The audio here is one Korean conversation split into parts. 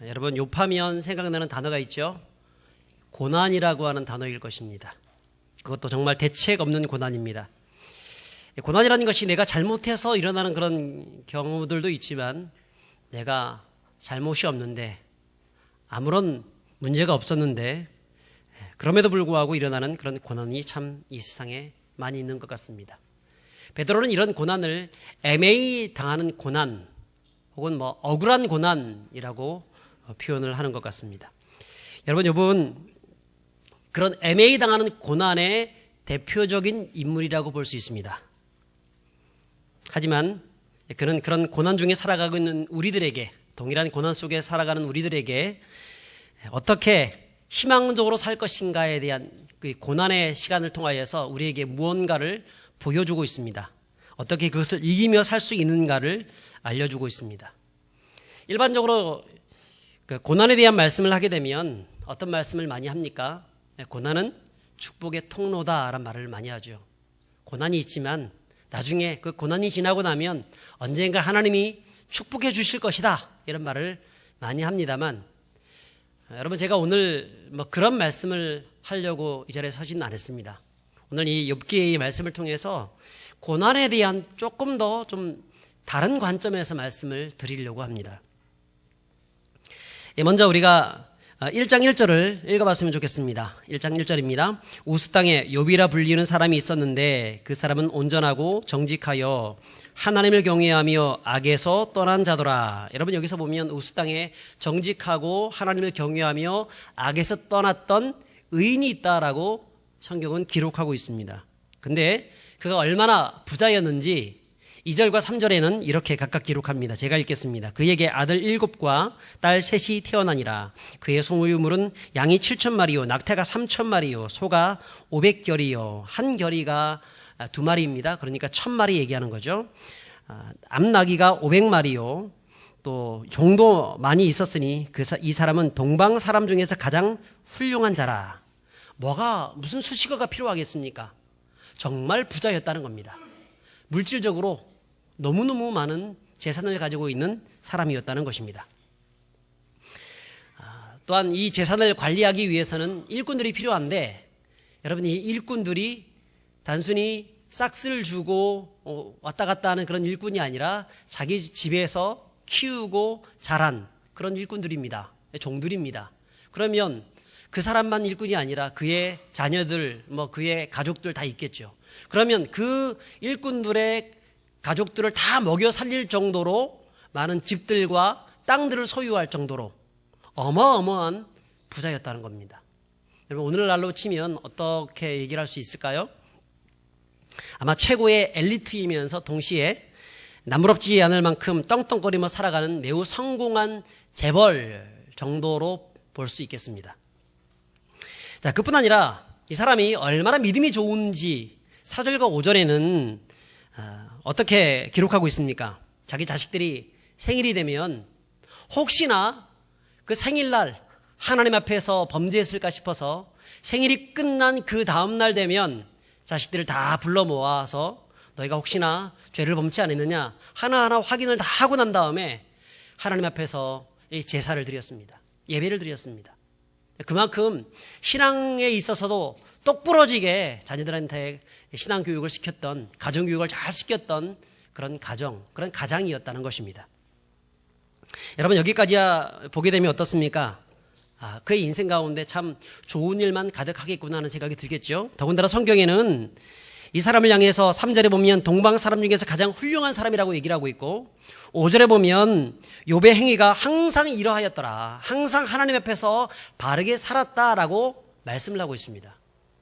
여러분, 욥하면 생각나는 단어가 있죠. 고난이라고 하는 단어일 것입니다. 그것도 정말 대책 없는 고난입니다. 고난이라는 것이 내가 잘못해서 일어나는 그런 경우들도 있지만, 내가 잘못이 없는데, 아무런 문제가 없었는데, 그럼에도 불구하고 일어나는 그런 고난이 참 이 세상에 많이 있는 것 같습니다. 베드로는 이런 고난을 애매히 당하는 고난, 혹은 억울한 고난이라고 표현을 하는 것 같습니다. 여러분, 이분 그런 애매히 당하는 고난의 대표적인 인물이라고 볼 수 있습니다. 하지만 그는 그런 고난 중에 살아가고 있는 우리들에게, 동일한 고난 속에 살아가는 우리들에게 어떻게 희망적으로 살 것인가에 대한 그 고난의 시간을 통하여서 우리에게 무언가를 보여주고 있습니다. 어떻게 그것을 이기며 살 수 있는가를 알려주고 있습니다. 일반적으로 그 고난에 대한 말씀을 하게 되면 어떤 말씀을 많이 합니까? 고난은 축복의 통로다라는 말을 많이 하죠. 고난이 있지만 나중에 그 고난이 지나고 나면 언젠가 하나님이 축복해 주실 것이다, 이런 말을 많이 합니다만, 여러분, 제가 오늘 그런 말씀을 하려고 이 자리에 서지는 않았습니다. 오늘 이 욥기의 말씀을 통해서 고난에 대한 조금 더 좀 다른 관점에서 말씀을 드리려고 합니다. 먼저 우리가 1장 1절을 읽어봤으면 좋겠습니다. 1장 1절입니다. 우스 땅에 욥이라 불리는 사람이 있었는데 그 사람은 온전하고 정직하여 하나님을 경외하며 악에서 떠난 자더라. 여러분, 여기서 보면 우스 땅에 정직하고 하나님을 경외하며 악에서 떠났던 의인이 있다라고 성경은 기록하고 있습니다. 근데 그가 얼마나 부자였는지 2절과 3절에는 이렇게 각각 기록합니다. 제가 읽겠습니다. 그에게 아들 7과 딸 3이 태어나니라. 그의 소유물은 양이 7,000마리요 낙태가 3,000마리요 소가 500결이요 한 결이가 2마리입니다. 그러니까 1,000마리 얘기하는 거죠. 암나귀가 500마리요 또 종도 많이 있었으니 이 사람은 동방 사람 중에서 가장 훌륭한 자라. 무슨 수식어가 필요하겠습니까? 정말 부자였다는 겁니다. 물질적으로 너무너무 많은 재산을 가지고 있는 사람이었다는 것입니다. 또한 이 재산을 관리하기 위해서는 일꾼들이 필요한데, 여러분, 이 일꾼들이 단순히 싹쓸 주고 왔다 갔다 하는 그런 일꾼이 아니라 자기 집에서 키우고 자란 그런 일꾼들입니다. 종들입니다. 그러면 그 사람만 일꾼이 아니라 그의 자녀들, 그의 가족들 다 있겠죠. 그러면 그 일꾼들의 가족들을 다 먹여 살릴 정도로 많은 집들과 땅들을 소유할 정도로 어마어마한 부자였다는 겁니다. 여러분, 오늘날로 치면 어떻게 얘기를 할 수 있을까요? 아마 최고의 엘리트이면서 동시에 남부럽지 않을 만큼 떵떵거리며 살아가는 매우 성공한 재벌 정도로 볼 수 있겠습니다. 자, 그뿐 아니라 이 사람이 얼마나 믿음이 좋은지 4절과 5절에는 어떻게 기록하고 있습니까? 자기 자식들이 생일이 되면 혹시나 그 생일날 하나님 앞에서 범죄했을까 싶어서 생일이 끝난 그 다음날 되면 자식들을 다 불러 모아서 너희가 혹시나 죄를 범치 않았느냐 하나하나 확인을 다 하고 난 다음에 하나님 앞에서 이 제사를 드렸습니다. 예배를 드렸습니다. 그만큼 신앙에 있어서도 똑부러지게 자녀들한테 신앙교육을 시켰던, 가정교육을 잘 시켰던 그런 가장이었다는 것입니다. 여러분, 여기까지 보게 되면 어떻습니까? 그의 인생 가운데 참 좋은 일만 가득하겠구나 하는 생각이 들겠죠. 더군다나 성경에는 이 사람을 향해서 3절에 보면 동방 사람 중에서 가장 훌륭한 사람이라고 얘기를 하고 있고, 5절에 보면 욥의 행위가 항상 이러하였더라, 항상 하나님 앞에서 바르게 살았다라고 말씀을 하고 있습니다.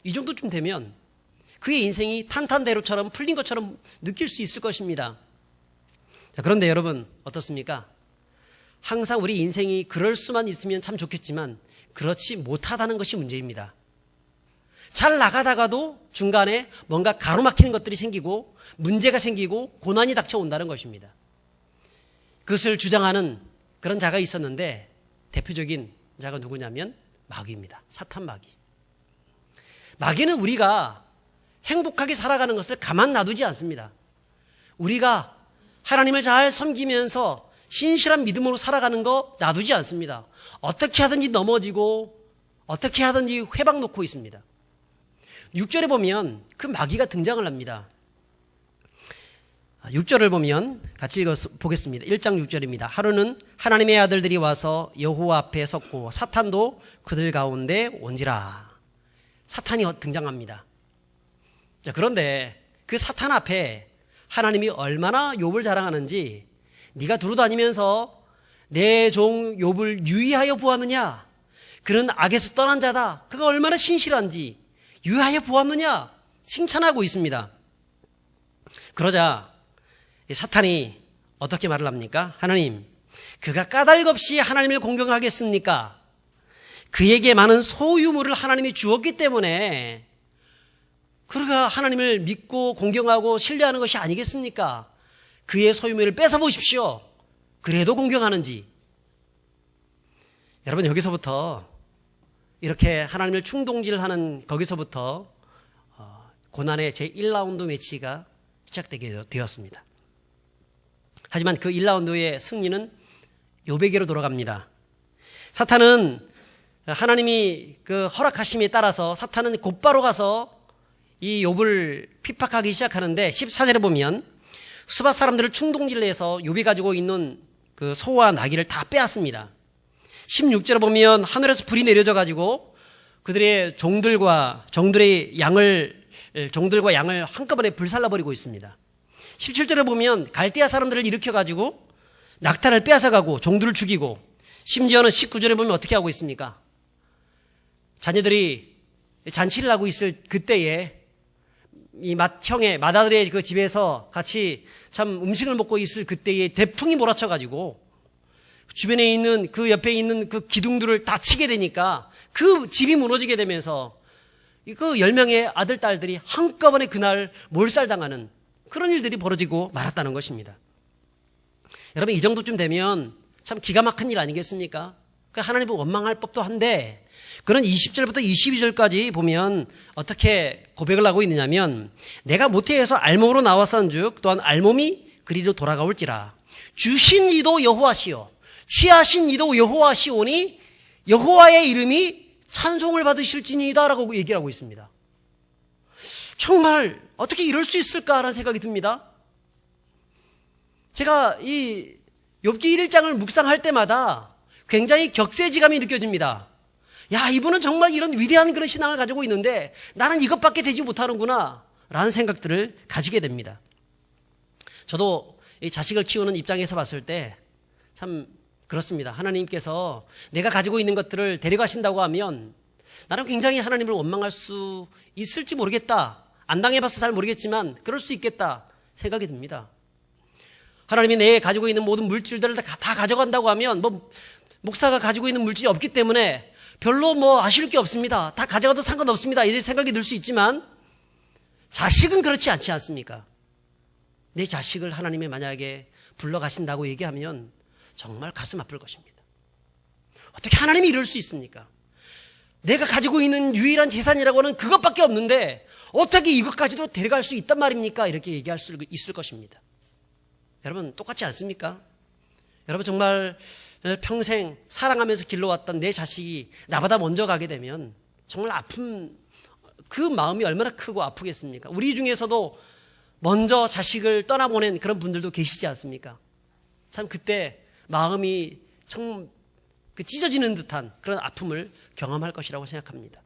이 정도쯤 되면 그의 인생이 탄탄대로처럼 풀린 것처럼 느낄 수 있을 것입니다. 자, 그런데 여러분, 어떻습니까? 항상 우리 인생이 그럴 수만 있으면 참 좋겠지만 그렇지 못하다는 것이 문제입니다. 잘 나가다가도 중간에 뭔가 가로막히는 것들이 생기고 문제가 생기고 고난이 닥쳐온다는 것입니다. 그것을 주장하는 그런 자가 있었는데 대표적인 자가 누구냐면 마귀입니다. 사탄 마귀. 마귀는 우리가 행복하게 살아가는 것을 가만 놔두지 않습니다. 우리가 하나님을 잘 섬기면서 신실한 믿음으로 살아가는 거 놔두지 않습니다. 어떻게 하든지 넘어지고 어떻게 하든지 회방 놓고 있습니다. 6절에 보면 그 마귀가 등장을 합니다. 6절을 보면 같이 읽어보겠습니다. 1장 6절입니다. 하루는 하나님의 아들들이 와서 여호와 앞에 섰고 사탄도 그들 가운데 온지라. 사탄이 등장합니다. 자, 그런데 그 사탄 앞에 하나님이 얼마나 욥을 자랑하는지, 네가 두루다니면서 내 종 욥을 유의하여 보았느냐, 그는 악에서 떠난 자다, 그가 얼마나 신실한지 유의하여 보았느냐 칭찬하고 있습니다. 그러자 사탄이 어떻게 말을 합니까? 하나님, 그가 까닭없이 하나님을 공경하겠습니까? 그에게 많은 소유물을 하나님이 주었기 때문에 그가 하나님을 믿고 공경하고 신뢰하는 것이 아니겠습니까? 그의 소유물을 뺏어보십시오. 그래도 공경하는지. 여러분, 여기서부터 이렇게 하나님을 충동질하는 거기서부터 고난의 제1라운드 매치가 시작되게 되었습니다. 하지만 그 1라운드의 승리는 욥에게로 돌아갑니다. 사탄은 하나님이 그 허락하심에 따라서 사탄은 곧바로 가서 이 욥을 핍박하기 시작하는데 14절에 보면 수바 사람들을 충동질해서 욥이 가지고 있는 그 소와 나귀를 다 빼앗습니다. 16절에 보면 하늘에서 불이 내려져 가지고 그들의 종들과 양을 한꺼번에 불살라 버리고 있습니다. 17절에 보면 갈대아 사람들을 일으켜 가지고 낙타를 빼앗아 가고 종들을 죽이고, 심지어는 19절에 보면 어떻게 하고 있습니까? 자녀들이 잔치를 하고 있을 그때에 이 맏아들의 그 집에서 같이 참 음식을 먹고 있을 그때에 대풍이 몰아쳐 가지고 주변에 있는 그 옆에 있는 그 기둥들을 다 치게 되니까 그 집이 무너지게 되면서 그 10명의 아들, 딸들이 한꺼번에 그날 몰살당하는 그런 일들이 벌어지고 말았다는 것입니다. 여러분, 이 정도쯤 되면 참 기가 막힌 일 아니겠습니까? 하나님을 원망할 법도 한데, 그런 20절부터 22절까지 보면 어떻게 고백을 하고 있느냐면, 내가 모태에서 알몸으로 나왔은즉 또한 알몸이 그리로 돌아가올지라. 주신 이도 여호와시요 취하신 이도 여호와시오니 여호와의 이름이 찬송을 받으실지니다라고 얘기를 하고 있습니다. 정말 어떻게 이럴 수 있을까라는 생각이 듭니다. 제가 이 욥기 1장을 묵상할 때마다 굉장히 격세지감이 느껴집니다. 야, 이분은 정말 이런 위대한 그런 신앙을 가지고 있는데 나는 이것밖에 되지 못하는구나 라는 생각들을 가지게 됩니다. 저도 이 자식을 키우는 입장에서 봤을 때 참 그렇습니다. 하나님께서 내가 가지고 있는 것들을 데려가신다고 하면 나는 굉장히 하나님을 원망할 수 있을지 모르겠다. 안 당해봐서 잘 모르겠지만 그럴 수 있겠다 생각이 듭니다. 하나님이 내 가지고 있는 모든 물질들을 다 가져간다고 하면 목사가 가지고 있는 물질이 없기 때문에 별로 아쉬울 게 없습니다. 다 가져가도 상관없습니다. 이런 생각이 들 수 있지만 자식은 그렇지 않지 않습니까? 내 자식을 하나님이 만약에 불러가신다고 얘기하면 정말 가슴 아플 것입니다. 어떻게 하나님이 이럴 수 있습니까? 내가 가지고 있는 유일한 재산이라고는 그것밖에 없는데 어떻게 이것까지도 데려갈 수 있단 말입니까? 이렇게 얘기할 수 있을 것입니다. 여러분, 똑같지 않습니까? 여러분, 정말 평생 사랑하면서 길러왔던 내 자식이 나보다 먼저 가게 되면 정말 그 마음이 얼마나 크고 아프겠습니까? 우리 중에서도 먼저 자식을 떠나보낸 그런 분들도 계시지 않습니까? 참 그때 마음이 참 찢어지는 듯한 그런 아픔을 경험할 것이라고 생각합니다.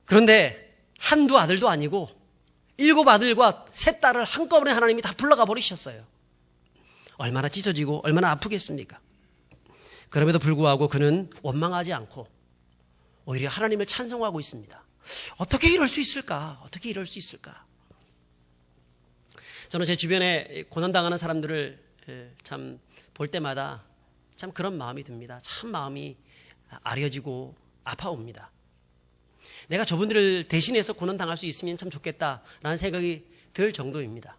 그런데 한두 아들도 아니고 7 아들과 3 딸을 한꺼번에 하나님이 다 불러가 버리셨어요. 얼마나 찢어지고 얼마나 아프겠습니까? 그럼에도 불구하고 그는 원망하지 않고 오히려 하나님을 찬송하고 있습니다. 어떻게 이럴 수 있을까? 어떻게 이럴 수 있을까? 저는 제 주변에 고난당하는 사람들을 참 볼 때마다 참 그런 마음이 듭니다. 참 마음이 아려지고 아파옵니다. 내가 저분들을 대신해서 고난당할 수 있으면 참 좋겠다라는 생각이 들 정도입니다.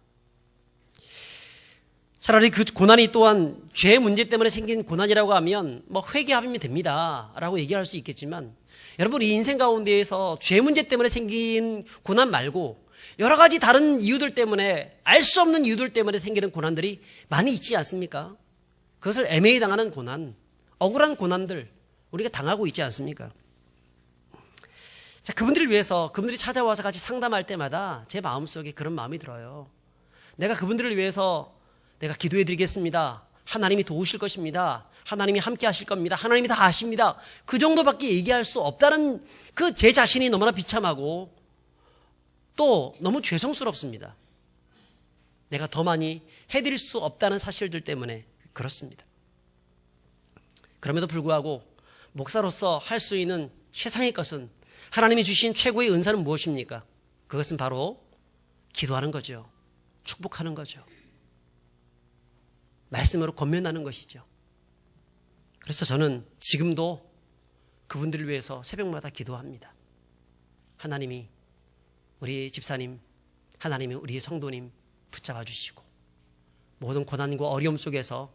차라리 그 고난이 또한 죄 문제 때문에 생긴 고난이라고 하면 회개하면 됩니다 라고 얘기할 수 있겠지만, 여러분, 이 인생 가운데에서 죄 문제 때문에 생긴 고난 말고 여러 가지 다른 이유들 때문에, 알 수 없는 이유들 때문에 생기는 고난들이 많이 있지 않습니까? 그것을 애매히 당하는 고난, 억울한 고난들 우리가 당하고 있지 않습니까? 자, 그분들을 위해서, 그분들이 찾아와서 같이 상담할 때마다 제 마음속에 그런 마음이 들어요. 내가 그분들을 위해서 내가 기도해 드리겠습니다. 하나님이 도우실 것입니다. 하나님이 함께 하실 겁니다. 하나님이 다 아십니다. 그 정도밖에 얘기할 수 없다는 그 제 자신이 너무나 비참하고 또 너무 죄송스럽습니다. 내가 더 많이 해드릴 수 없다는 사실들 때문에 그렇습니다. 그럼에도 불구하고 목사로서 할 수 있는 최상의 것은, 하나님이 주신 최고의 은사는 무엇입니까? 그것은 바로 기도하는 거죠. 축복하는 거죠. 말씀으로 권면하는 것이죠. 그래서 저는 지금도 그분들을 위해서 새벽마다 기도합니다. 하나님이 우리 집사님, 하나님이 우리 성도님 붙잡아 주시고 모든 고난과 어려움 속에서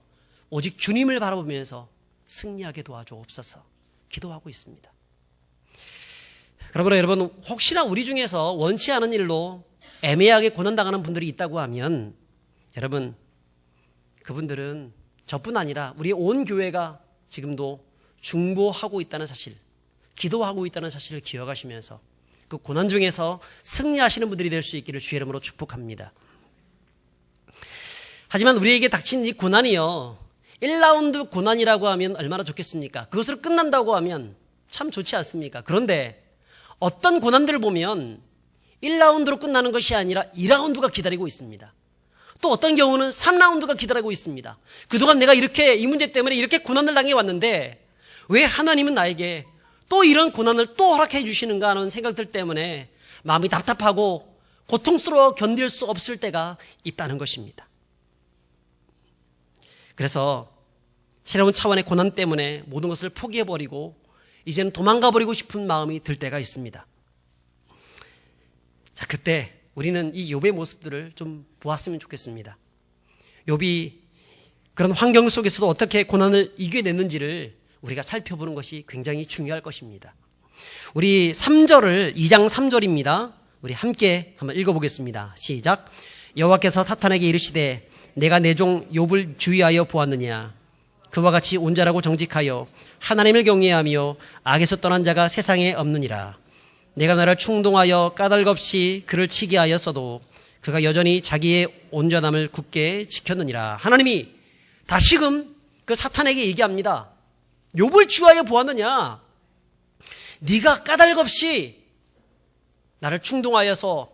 오직 주님을 바라보면서 승리하게 도와주옵소서 기도하고 있습니다. 그러므로 여러분, 혹시나 우리 중에서 원치 않은 일로 애매하게 고난당하는 분들이 있다고 하면, 여러분, 그분들은 저뿐 아니라 우리 온 교회가 지금도 중보하고 있다는 사실, 기도하고 있다는 사실을 기억하시면서 그 고난 중에서 승리하시는 분들이 될 수 있기를 주의 이름으로 축복합니다. 하지만 우리에게 닥친 이 고난이요, 1라운드 고난이라고 하면 얼마나 좋겠습니까? 그것으로 끝난다고 하면 참 좋지 않습니까? 그런데 어떤 고난들을 보면 1라운드로 끝나는 것이 아니라 2라운드가 기다리고 있습니다. 또 어떤 경우는 3라운드가 기다리고 있습니다. 그동안 내가 이렇게 이 문제 때문에 이렇게 고난을 당해왔는데 왜 하나님은 나에게 또 이런 고난을 또 허락해 주시는가 하는 생각들 때문에 마음이 답답하고 고통스러워 견딜 수 없을 때가 있다는 것입니다. 그래서 새로운 차원의 고난 때문에 모든 것을 포기해버리고 이제는 도망가버리고 싶은 마음이 들 때가 있습니다. 자, 그때 우리는 이 욥의 모습들을 좀 보았으면 좋겠습니다. 욥이 그런 환경 속에서도 어떻게 고난을 이겨냈는지를 우리가 살펴보는 것이 굉장히 중요할 것입니다. 우리 3절을 2장 3절입니다. 우리 함께 한번 읽어보겠습니다. 시작. 여호와께서 사탄에게 이르시되 내가 내 종 욥을 주의하여 보았느냐. 그와 같이 온전하고 정직하여 하나님을 경외하며 악에서 떠난 자가 세상에 없느니라. 내가 나를 충동하여 까닭없이 그를 치게 하였어도 그가 여전히 자기의 온전함을 굳게 지켰느니라. 하나님이 다시금 그 사탄에게 얘기합니다. 욥을 주의하여 보았느냐. 네가 까닭없이 나를 충동하여서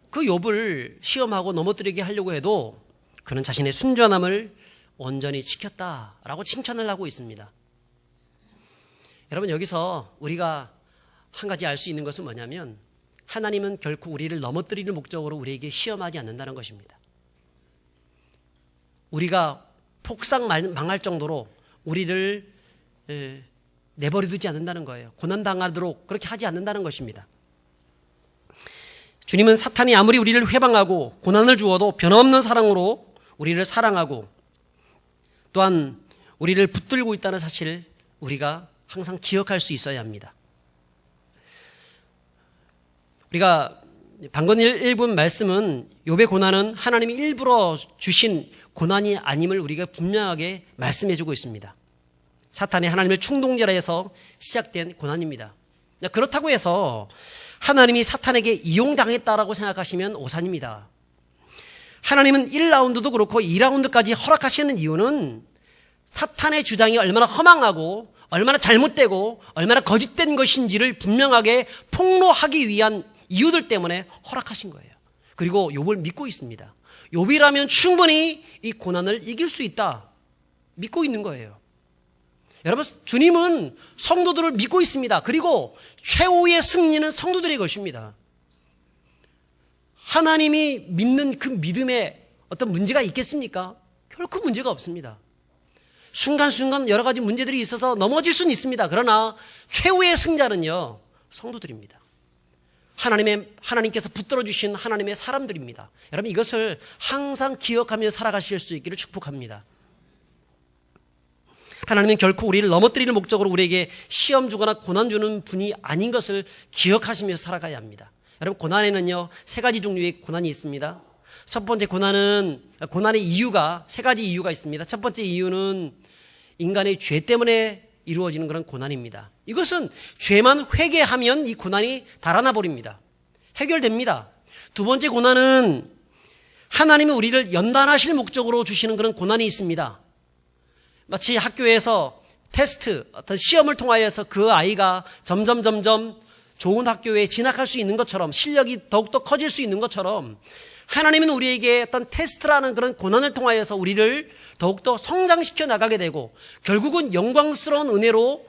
그 욥을 시험하고 넘어뜨리게 하려고 해도 그는 자신의 순전함을 온전히 지켰다라고 칭찬을 하고 있습니다. 여러분, 여기서 우리가 한 가지 알 수 있는 것은 뭐냐면, 하나님은 결코 우리를 넘어뜨리는 목적으로 우리에게 시험하지 않는다는 것입니다. 우리가 폭삭 망할 정도로 우리를 내버려두지 않는다는 거예요. 고난당하도록 그렇게 하지 않는다는 것입니다. 주님은 사탄이 아무리 우리를 회방하고 고난을 주어도 변함없는 사랑으로 우리를 사랑하고 또한 우리를 붙들고 있다는 사실을 우리가 항상 기억할 수 있어야 합니다. 우리가 방금 읽은 말씀은 욥의 고난은 하나님이 일부러 주신 고난이 아님을 우리가 분명하게 말씀해주고 있습니다. 사탄이 하나님을 충동자라 해서 시작된 고난입니다. 그렇다고 해서 하나님이 사탄에게 이용당했다라고 생각하시면 오산입니다. 하나님은 1라운드도 그렇고 2라운드까지 허락하시는 이유는 사탄의 주장이 얼마나 허망하고 얼마나 잘못되고 얼마나 거짓된 것인지를 분명하게 폭로하기 위한 이유들 때문에 허락하신 거예요. 그리고 욥을 믿고 있습니다. 욥이라면 충분히 이 고난을 이길 수 있다 믿고 있는 거예요. 여러분, 주님은 성도들을 믿고 있습니다. 그리고 최후의 승리는 성도들의 것입니다. 하나님이 믿는 그 믿음에 어떤 문제가 있겠습니까? 결코 문제가 없습니다. 순간순간 여러 가지 문제들이 있어서 넘어질 수는 있습니다. 그러나 최후의 승자는요, 성도들입니다. 하나님께서 붙들어 주신 하나님의 사람들입니다. 여러분, 이것을 항상 기억하며 살아가실 수 있기를 축복합니다. 하나님은 결코 우리를 넘어뜨리는 목적으로 우리에게 시험 주거나 고난 주는 분이 아닌 것을 기억하시며 살아가야 합니다. 여러분, 고난에는요, 세 가지 종류의 고난이 있습니다. 첫 번째 고난의 이유가, 세 가지 이유가 있습니다. 첫 번째 이유는 인간의 죄 때문에 이루어지는 그런 고난입니다. 이것은 죄만 회개하면 이 고난이 달아나 버립니다. 해결됩니다. 두 번째 고난은 하나님이 우리를 연단하실 목적으로 주시는 그런 고난이 있습니다. 마치 학교에서 테스트, 어떤 시험을 통하여서 그 아이가 점점 좋은 학교에 진학할 수 있는 것처럼, 실력이 더욱더 커질 수 있는 것처럼, 하나님은 우리에게 어떤 테스트라는 그런 고난을 통하여서 우리를 더욱더 성장시켜 나가게 되고 결국은 영광스러운 은혜로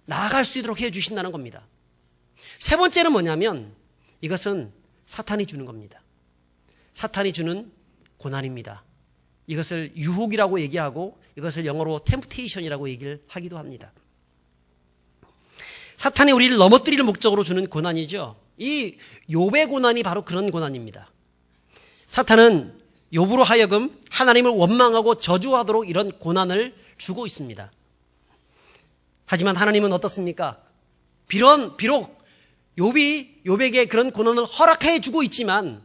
나아갈 수 있도록 해주신다는 겁니다. 세 번째는 뭐냐면 이것은 사탄이 주는 겁니다. 사탄이 주는 고난입니다. 이것을 유혹이라고 얘기하고 이것을 영어로 템프테이션이라고 얘기를 하기도 합니다. 사탄이 우리를 넘어뜨릴 목적으로 주는 고난이죠. 이 욥의 고난이 바로 그런 고난입니다. 사탄은 욥으로 하여금 하나님을 원망하고 저주하도록 이런 고난을 주고 있습니다. 하지만 하나님은 어떻습니까? 비록 욥이 욥에게 그런 고난을 허락해 주고 있지만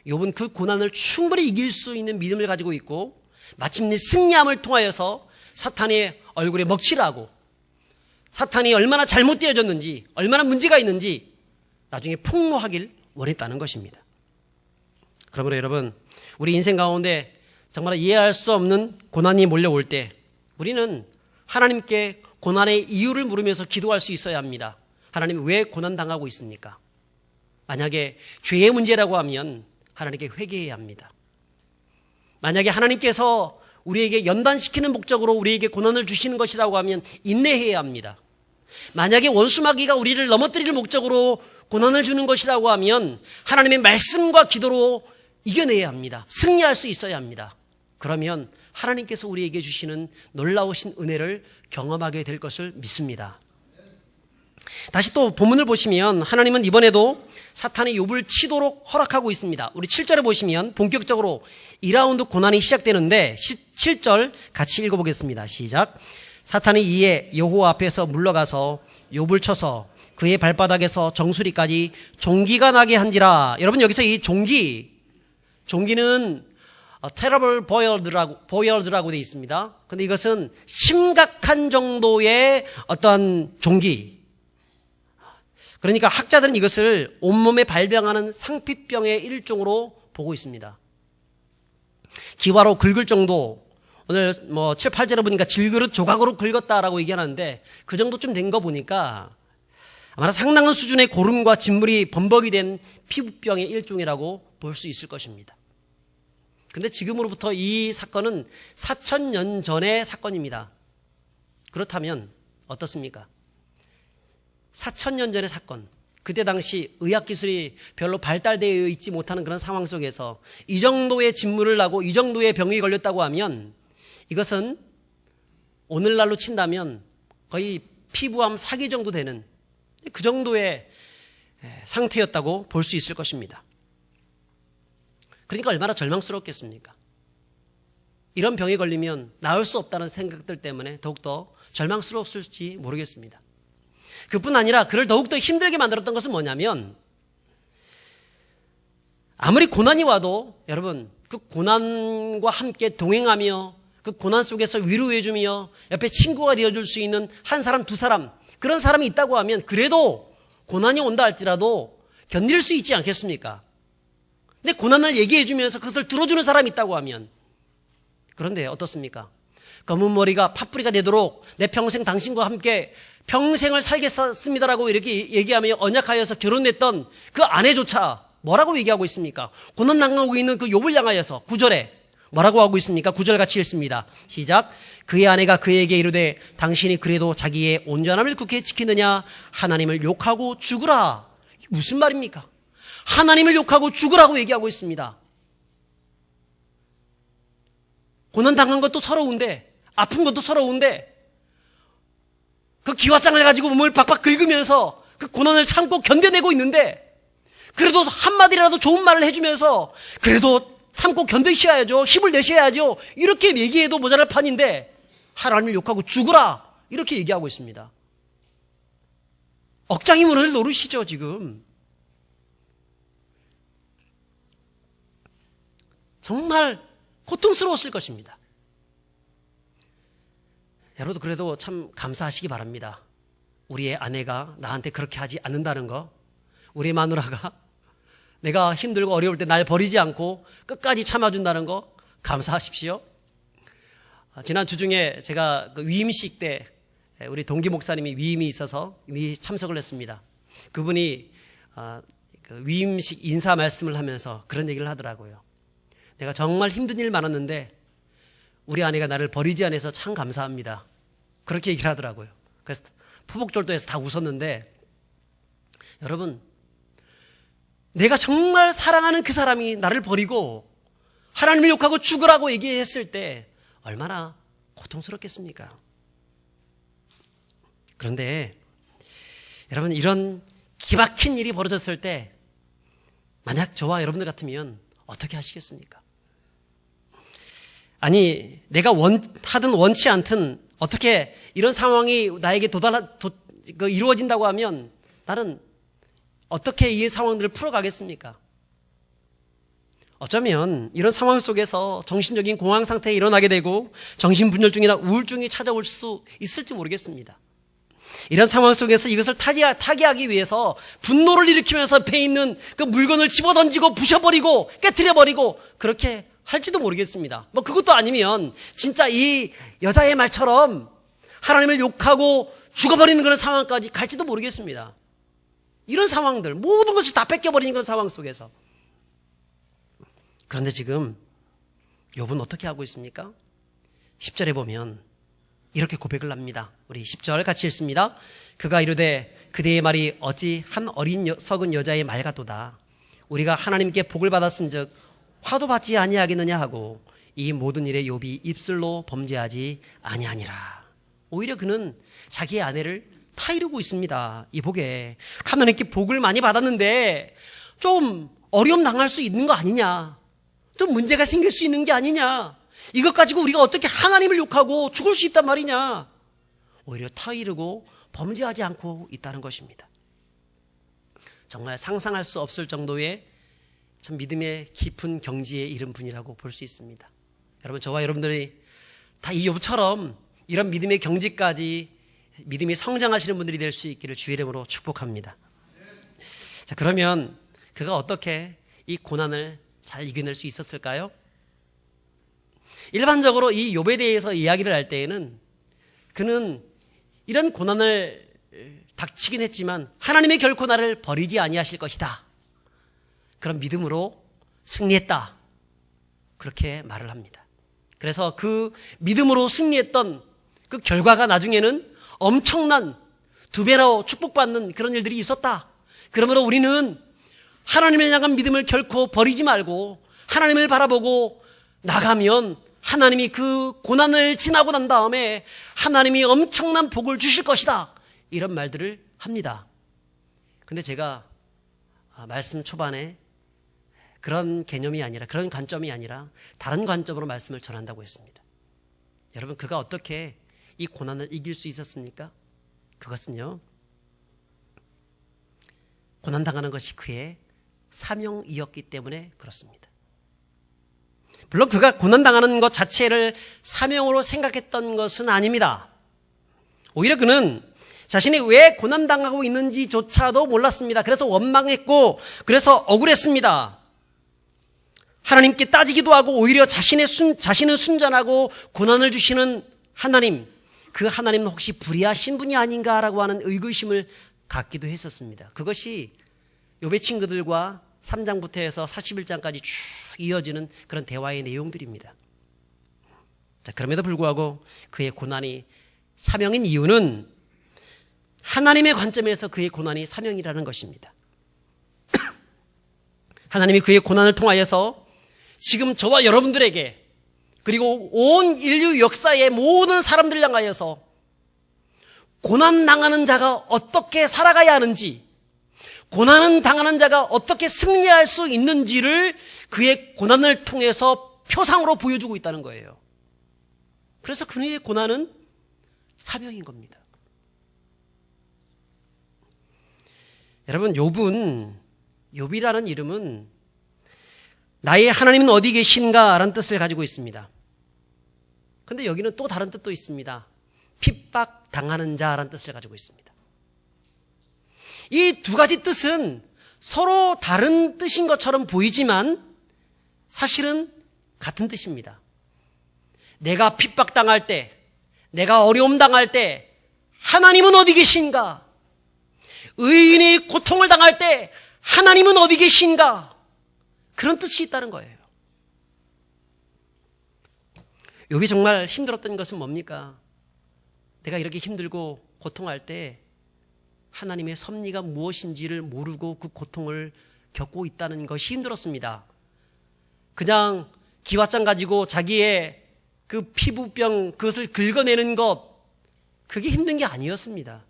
욥은 그 고난을 충분히 이길 수 있는 믿음을 가지고 있고 마침내 승리함을 통하여서 사탄의 얼굴에 먹칠을 하고 사탄이 얼마나 잘못되어졌는지, 얼마나 문제가 있는지 나중에 폭로하길 원했다는 것입니다. 그러므로 여러분, 우리 인생 가운데 정말 이해할 수 없는 고난이 몰려올 때 우리는 하나님께 고난의 이유를 물으면서 기도할 수 있어야 합니다. 하나님, 왜 고난당하고 있습니까? 만약에 죄의 문제라고 하면 하나님께 회개해야 합니다. 만약에 하나님께서 우리에게 연단시키는 목적으로 우리에게 고난을 주시는 것이라고 하면 인내해야 합니다. 만약에 원수마귀가 우리를 넘어뜨릴 목적으로 고난을 주는 것이라고 하면 하나님의 말씀과 기도로 이겨내야 합니다. 승리할 수 있어야 합니다. 그러면 하나님께서 우리에게 주시는 놀라우신 은혜를 경험하게 될 것을 믿습니다. 다시 또 본문을 보시면 하나님은 이번에도 사탄이 욥을 치도록 허락하고 있습니다. 우리 7절에 보시면 본격적으로 2라운드 고난이 시작되는데 17절 같이 읽어보겠습니다. 시작. 사탄이 이에 여호와 앞에서 물러가서 욥을 쳐서 그의 발바닥에서 정수리까지 종기가 나게 한지라. 여러분, 여기서 이 종기는 terrible boils라고 되어 있습니다. 근데 이것은 심각한 정도의 어떤 종기. 그러니까 학자들은 이것을 온몸에 발병하는 상피병의 일종으로 보고 있습니다. 기와로 긁을 정도, 오늘 7, 8절에 보니까 질그릇 조각으로 긁었다라고 얘기하는데 그 정도쯤 된 거 보니까 아마 상당한 수준의 고름과 진물이 범벅이 된 피부병의 일종이라고 볼 수 있을 것입니다. 근데 지금으로부터 이 사건은 4,000년 전의 사건입니다. 그렇다면 어떻습니까? 4,000년 전의 사건, 그때 당시 의학기술이 별로 발달되어 있지 못하는 그런 상황 속에서 이 정도의 진물을 나고 이 정도의 병이 걸렸다고 하면 이것은 오늘날로 친다면 거의 피부암 사기 정도 되는 그 정도의 상태였다고 볼 수 있을 것입니다. 그러니까 얼마나 절망스럽겠습니까? 이런 병에 걸리면 나을 수 없다는 생각들 때문에 더욱더 절망스러웠을지 모르겠습니다. 그뿐 아니라 그를 더욱더 힘들게 만들었던 것은 뭐냐면 아무리 고난이 와도 여러분 그 고난과 함께 동행하며 그 고난 속에서 위로해주며 옆에 친구가 되어줄 수 있는 한 사람, 두 사람, 그런 사람이 있다고 하면 그래도 고난이 온다 할지라도 견딜 수 있지 않겠습니까? 근데 고난을 얘기해주면서 그것을 들어주는 사람이 있다고 하면, 그런데 어떻습니까? 검은 머리가 팥뿌리가 되도록 내 평생 당신과 함께 평생을 살겠습니다라고 이렇게 얘기하며 언약하여서 결혼했던 그 아내조차 뭐라고 얘기하고 있습니까? 고난 당하고 있는 그 욥을 향하여서 9절에 뭐라고 하고 있습니까? 9절 같이 읽습니다. 시작. 그의 아내가 그에게 이르되 당신이 그래도 자기의 온전함을 굳게 지키느냐? 하나님을 욕하고 죽으라. 무슨 말입니까? 하나님을 욕하고 죽으라고 얘기하고 있습니다. 고난 당한 것도 서러운데, 아픈 것도 서러운데, 그 기와장을 가지고 몸을 박박 긁으면서 그 고난을 참고 견뎌내고 있는데, 그래도 한마디라도 좋은 말을 해주면서 그래도 참고 견디셔야죠, 힘을 내셔야죠, 이렇게 얘기해도 모자랄 판인데 하나님을 욕하고 죽으라 이렇게 얘기하고 있습니다. 억장이 문을 노르시죠. 지금 정말 고통스러웠을 것입니다. 여러분도 그래도 참 감사하시기 바랍니다. 우리의 아내가 나한테 그렇게 하지 않는다는 거, 우리 마누라가 내가 힘들고 어려울 때 날 버리지 않고 끝까지 참아준다는 거 감사하십시오. 지난 주 중에 제가 그 위임식 때 우리 동기 목사님이 위임이 있어서 참석을 했습니다. 그분이 그 위임식 인사 말씀을 하면서 그런 얘기를 하더라고요. 내가 정말 힘든 일 많았는데 우리 아내가 나를 버리지 않아서 참 감사합니다. 그렇게 얘기를 하더라고요. 그래서 포복절도해서 다 웃었는데, 여러분, 내가 정말 사랑하는 그 사람이 나를 버리고 하나님을 욕하고 죽으라고 얘기했을 때 얼마나 고통스럽겠습니까? 그런데 여러분, 이런 기막힌 일이 벌어졌을 때 만약 저와 여러분들 같으면 어떻게 하시겠습니까? 아니, 내가 하든 원치 않든 어떻게 이런 상황이 나에게 이루어진다고 하면 나는 어떻게 이 상황들을 풀어가겠습니까? 어쩌면 이런 상황 속에서 정신적인 공황 상태에 일어나게 되고 정신분열증이나 우울증이 찾아올 수 있을지 모르겠습니다. 이런 상황 속에서 이것을 타개하기 위해서 분노를 일으키면서 배에 있는 그 물건을 집어던지고 부셔버리고 깨트려버리고 그렇게 할지도 모르겠습니다. 뭐 그것도 아니면 진짜 이 여자의 말처럼 하나님을 욕하고 죽어버리는 그런 상황까지 갈지도 모르겠습니다. 이런 상황들, 모든 것을 다 뺏겨버리는 그런 상황 속에서. 그런데 지금 욥은 어떻게 하고 있습니까? 10절에 보면 이렇게 고백을 합니다. 우리 10절 같이 읽습니다. 그가 이르되 그대의 말이 어찌 한 어린 석은 여자의 말 같도다. 우리가 하나님께 복을 받았은즉 화도 받지 아니하겠느냐 하고 이 모든 일에 욥이 입술로 범죄하지 아니하니라. 오히려 그는 자기의 아내를 타이르고 있습니다. 이 복에 하나님께 복을 많이 받았는데 좀 어려움 당할 수 있는 거 아니냐, 좀 문제가 생길 수 있는 게 아니냐, 이것 가지고 우리가 어떻게 하나님을 욕하고 죽을 수 있단 말이냐, 오히려 타이르고 범죄하지 않고 있다는 것입니다. 정말 상상할 수 없을 정도의 참 믿음의 깊은 경지에 이른 분이라고 볼 수 있습니다. 여러분, 저와 여러분들이 다 이 욥처럼 이런 믿음의 경지까지 믿음이 성장하시는 분들이 될 수 있기를 주의 이름으로 축복합니다. 자, 그러면 그가 어떻게 이 고난을 잘 이겨낼 수 있었을까요? 일반적으로 이 욥에 대해서 이야기를 할 때에는 그는 이런 고난을 닥치긴 했지만 하나님의 결코 나를 버리지 아니하실 것이다, 그런 믿음으로 승리했다, 그렇게 말을 합니다. 그래서 그 믿음으로 승리했던 그 결과가 나중에는 엄청난 2배로 축복받는 그런 일들이 있었다. 그러므로 우리는 하나님을 향한 믿음을 결코 버리지 말고 하나님을 바라보고 나가면 하나님이 그 고난을 지나고 난 다음에 하나님이 엄청난 복을 주실 것이다, 이런 말들을 합니다. 근데 제가 말씀 초반에 그런 개념이 아니라, 그런 관점이 아니라 다른 관점으로 말씀을 전한다고 했습니다. 여러분, 그가 어떻게 이 고난을 이길 수 있었습니까? 그것은요, 고난당하는 것이 그의 사명이었기 때문에 그렇습니다. 물론 그가 고난당하는 것 자체를 사명으로 생각했던 것은 아닙니다. 오히려 그는 자신이 왜 고난당하고 있는지조차도 몰랐습니다. 그래서 원망했고 그래서 억울했습니다. 하나님께 따지기도 하고 오히려 자신은 순전하고 고난을 주시는 하나님, 그 하나님은 혹시 불의하신 분이 아닌가라고 하는 의구심을 갖기도 했었습니다. 그것이 욥의 친구들과 3장부터 해서 41장까지 쭉 이어지는 그런 대화의 내용들입니다. 자, 그럼에도 불구하고 그의 고난이 사명인 이유는 하나님의 관점에서 그의 고난이 사명이라는 것입니다. 하나님이 그의 고난을 통하여서 지금 저와 여러분들에게, 그리고 온 인류 역사의 모든 사람들을 향하여서 고난당하는 자가 어떻게 살아가야 하는지, 고난은 당하는 자가 어떻게 승리할 수 있는지를 그의 고난을 통해서 표상으로 보여주고 있다는 거예요. 그래서 그의 고난은 사명인 겁니다. 여러분, 욥이라는 이름은 나의 하나님은 어디 계신가? 라는 뜻을 가지고 있습니다. 그런데 여기는 또 다른 뜻도 있습니다. 핍박당하는 자라는 뜻을 가지고 있습니다. 이 두 가지 뜻은 서로 다른 뜻인 것처럼 보이지만 사실은 같은 뜻입니다. 내가 핍박당할 때, 내가 어려움 당할 때 하나님은 어디 계신가? 의인이 고통을 당할 때 하나님은 어디 계신가? 그런 뜻이 있다는 거예요. 욥이 정말 힘들었던 것은 뭡니까? 내가 이렇게 힘들고 고통할 때 하나님의 섭리가 무엇인지를 모르고 그 고통을 겪고 있다는 것이 힘들었습니다. 그냥 기왓장 가지고 자기의 그 피부병 그것을 긁어내는 것, 그게 힘든 게 아니었습니다.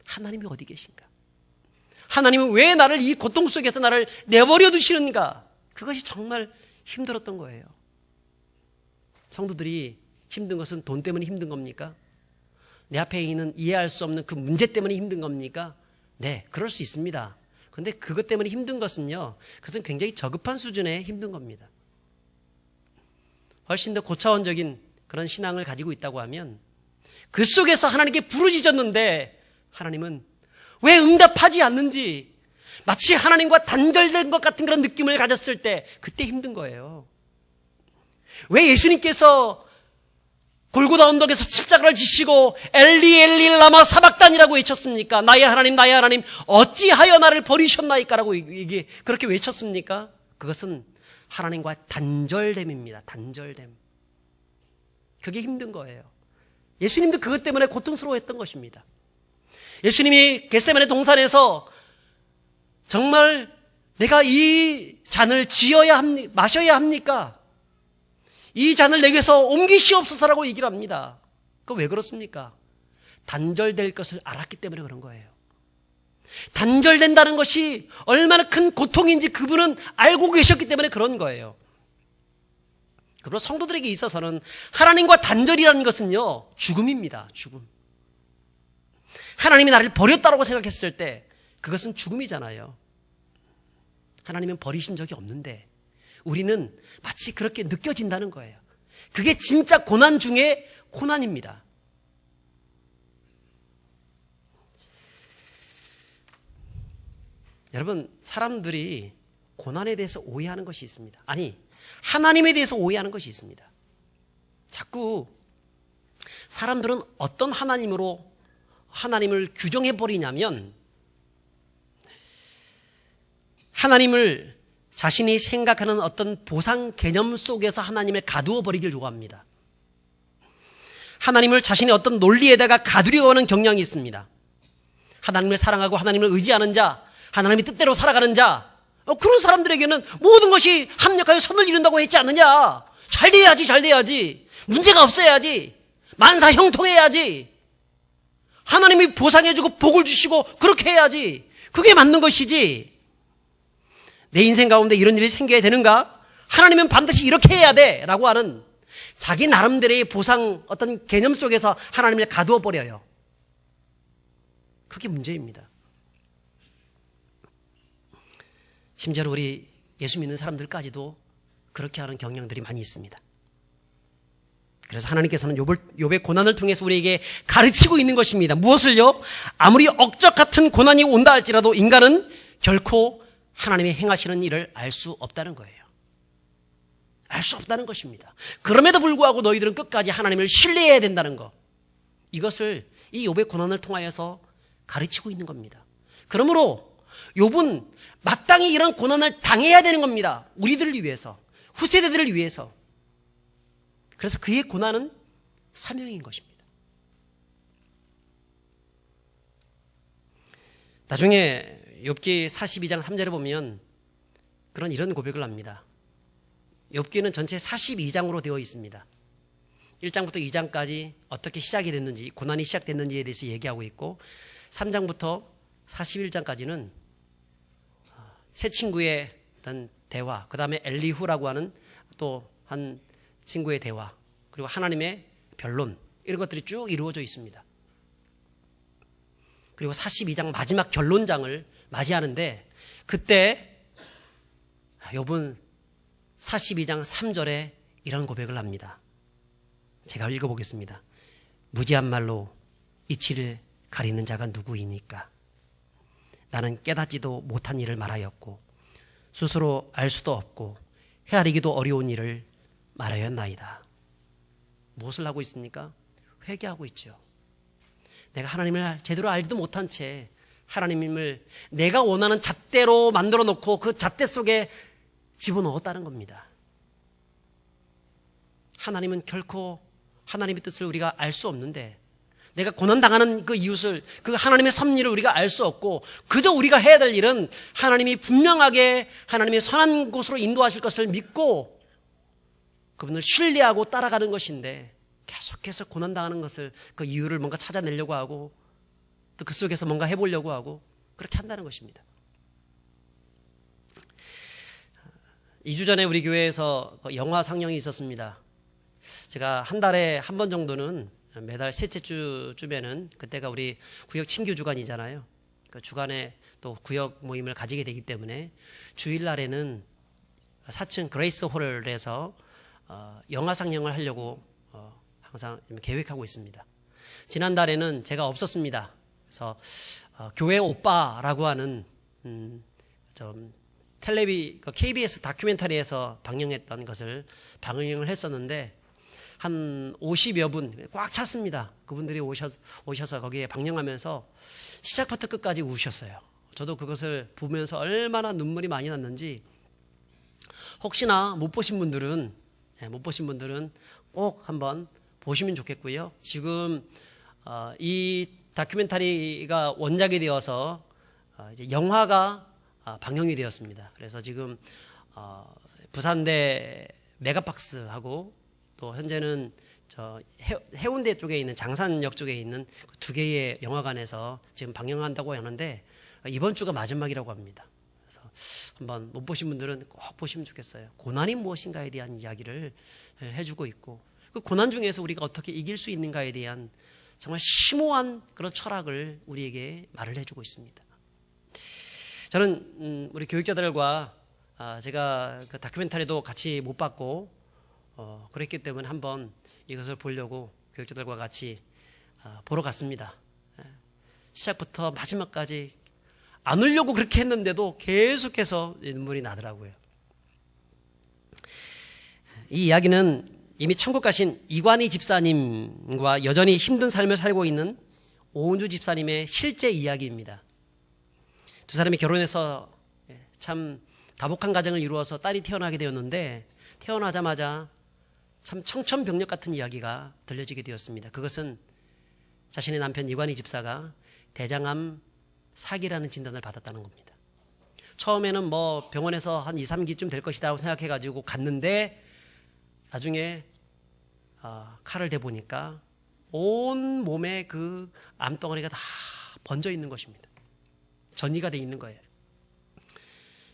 하나님이 어디 계신가? 하나님은 왜 나를 이 고통 속에서 나를 내버려 두시는가? 그것이 정말 힘들었던 거예요. 성도들이 힘든 것은 돈 때문에 힘든 겁니까? 내 앞에 있는 이해할 수 없는 그 문제 때문에 힘든 겁니까? 네, 그럴 수 있습니다. 그런데 그것 때문에 힘든 것은요, 그것은 굉장히 저급한 수준의 힘든 겁니다. 훨씬 더 고차원적인 그런 신앙을 가지고 있다고 하면 그 속에서 하나님께 부르짖었는데 하나님은 왜 응답하지 않는지, 마치 하나님과 단절된 것 같은 그런 느낌을 가졌을 때 그때 힘든 거예요. 왜 예수님께서 골고다 언덕에서 십자가를 지시고 엘리 엘리 라마 사박단이라고 외쳤습니까? 나의 하나님 나의 하나님 어찌하여 나를 버리셨나이까라고 그렇게 외쳤습니까? 그것은 하나님과 단절됨입니다. 단절됨. 그게 힘든 거예요. 예수님도 그것 때문에 고통스러워했던 것입니다. 예수님이 겟세마네 동산에서 정말 내가 이 잔을 마셔야 합니까? 이 잔을 내게서 옮기시옵소서라고 얘기를 합니다. 그거 왜 그렇습니까? 단절될 것을 알았기 때문에 그런 거예요. 단절된다는 것이 얼마나 큰 고통인지 그분은 알고 계셨기 때문에 그런 거예요. 그리고 성도들에게 있어서는 하나님과 단절이라는 것은요, 죽음입니다. 죽음. 하나님이 나를 버렸다고 생각했을 때 그것은 죽음이잖아요. 하나님은 버리신 적이 없는데 우리는 마치 그렇게 느껴진다는 거예요. 그게 진짜 고난 중에 고난입니다. 여러분, 사람들이 고난에 대해서 오해하는 것이 있습니다. 아니, 하나님에 대해서 오해하는 것이 있습니다. 자꾸 사람들은 어떤 하나님으로 하나님을 규정해버리냐면 하나님을 자신이 생각하는 어떤 보상 개념 속에서 하나님을 가두어 버리길 좋아합니다. 하나님을 자신의 어떤 논리에다가 가두려고 하는 경향이 있습니다. 하나님을 사랑하고 하나님을 의지하는 자, 하나님의 뜻대로 살아가는 자, 그런 사람들에게는 모든 것이 합력하여 선을 이룬다고 했지 않느냐. 잘 돼야지, 잘 돼야지. 문제가 없어야지. 만사 형통해야지. 하나님이 보상해주고 복을 주시고 그렇게 해야지. 그게 맞는 것이지. 내 인생 가운데 이런 일이 생겨야 되는가? 하나님은 반드시 이렇게 해야 돼 라고 하는 자기 나름대로의 보상 어떤 개념 속에서 하나님을 가두어 버려요. 그게 문제입니다. 심지어 우리 예수 믿는 사람들까지도 그렇게 하는 경향들이 많이 있습니다. 그래서 하나님께서는 욥의 고난을 통해서 우리에게 가르치고 있는 것입니다. 무엇을요? 아무리 억적 같은 고난이 온다 할지라도 인간은 결코 하나님이 행하시는 일을 알 수 없다는 거예요. 알 수 없다는 것입니다. 그럼에도 불구하고 너희들은 끝까지 하나님을 신뢰해야 된다는 것, 이것을 이 욥의 고난을 통하여서 가르치고 있는 겁니다. 그러므로 욥은 마땅히 이런 고난을 당해야 되는 겁니다. 우리들을 위해서, 후세대들을 위해서. 그래서 그의 고난은 사명인 것입니다. 나중에 욥기 42장 3절에 보면 이런 고백을 합니다. 욥기는 전체 42장으로 되어 있습니다. 1장부터 2장까지 어떻게 시작이 됐는지, 고난이 시작됐는지에 대해서 얘기하고 있고 3장부터 41장까지는 세 친구의 어떤 대화, 그 다음에 엘리후라고 하는 또 한 친구의 대화, 그리고 하나님의 변론, 이런 것들이 쭉 이루어져 있습니다. 그리고 42장 마지막 결론장을 맞이하는데 그때 욥은 42장 3절에 이런 고백을 합니다. 제가 읽어보겠습니다. 무지한 말로 이치를 가리는 자가 누구이니까? 나는 깨닫지도 못한 일을 말하였고 스스로 알 수도 없고 헤아리기도 어려운 일을 말하였나이다. 무엇을 하고 있습니까? 회개하고 있죠. 내가 하나님을 제대로 알지도 못한 채 하나님을 내가 원하는 잣대로 만들어 놓고 그 잣대 속에 집어넣었다는 겁니다. 하나님은 결코 하나님의 뜻을 우리가 알 수 없는데, 내가 고난당하는 그 이웃을, 그 하나님의 섭리를 우리가 알 수 없고, 그저 우리가 해야 될 일은 하나님이 분명하게 하나님의 선한 곳으로 인도하실 것을 믿고 그분을 신뢰하고 따라가는 것인데, 계속해서 고난당하는 것을, 그 이유를 뭔가 찾아내려고 하고 또 그 속에서 뭔가 해보려고 하고 그렇게 한다는 것입니다. 2주 전에 우리 교회에서 영화 상영이 있었습니다. 제가 한 달에 한 번 정도는, 매달 셋째 주쯤에는, 그때가 우리 구역 친교 주간이잖아요. 그 주간에 또 구역 모임을 가지게 되기 때문에 주일날에는 4층 그레이스 홀에서 영화 상영을 하려고 항상 계획하고 있습니다. 지난달에는 제가 없었습니다. 그래서 교회 오빠라고 하는 좀 KBS 다큐멘터리에서 방영했던 것을 방영을 했었는데, 한 50여 분 꽉 찼습니다. 그분들이 오셔서 거기에 방영하면서 시작부터 끝까지 우셨어요. 저도 그것을 보면서 얼마나 눈물이 많이 났는지, 혹시나 못 보신 분들은 꼭 한번 보시면 좋겠고요. 지금 이 다큐멘터리가 원작이 되어서 이제 영화가 방영이 되었습니다. 그래서 지금 부산대 메가박스하고 또 현재는 저 해운대 쪽에 있는 장산역 쪽에 있는 두 개의 영화관에서 지금 방영한다고 하는데, 이번 주가 마지막이라고 합니다. 그래서 한번 못 보신 분들은 꼭 보시면 좋겠어요. 고난이 무엇인가에 대한 이야기를 해주고 있고, 그 고난 중에서 우리가 어떻게 이길 수 있는가에 대한 정말 심오한 그런 철학을 우리에게 말을 해주고 있습니다. 저는 우리 교육자들과 제가 그 다큐멘터리도 같이 못 봤고 그랬기 때문에 한번 이것을 보려고 교육자들과 같이 보러 갔습니다. 시작부터 마지막까지 안 울려고 그렇게 했는데도 계속해서 눈물이 나더라고요. 이 이야기는 이미 천국 가신 이관희 집사님과 여전히 힘든 삶을 살고 있는 오은주 집사님의 실제 이야기입니다. 두 사람이 결혼해서 참 다복한 가정을 이루어서 딸이 태어나게 되었는데, 태어나자마자 참 청천벽력 같은 이야기가 들려지게 되었습니다. 그것은 자신의 남편 이관희 집사가 대장암 4기라는 진단을 받았다는 겁니다. 처음에는 뭐 병원에서 한 2, 3기쯤 될 것이라고 생각해가지고 갔는데, 나중에 칼을 대보니까 온 몸에 그 암덩어리가 다 번져 있는 것입니다. 전이가 돼 있는 거예요.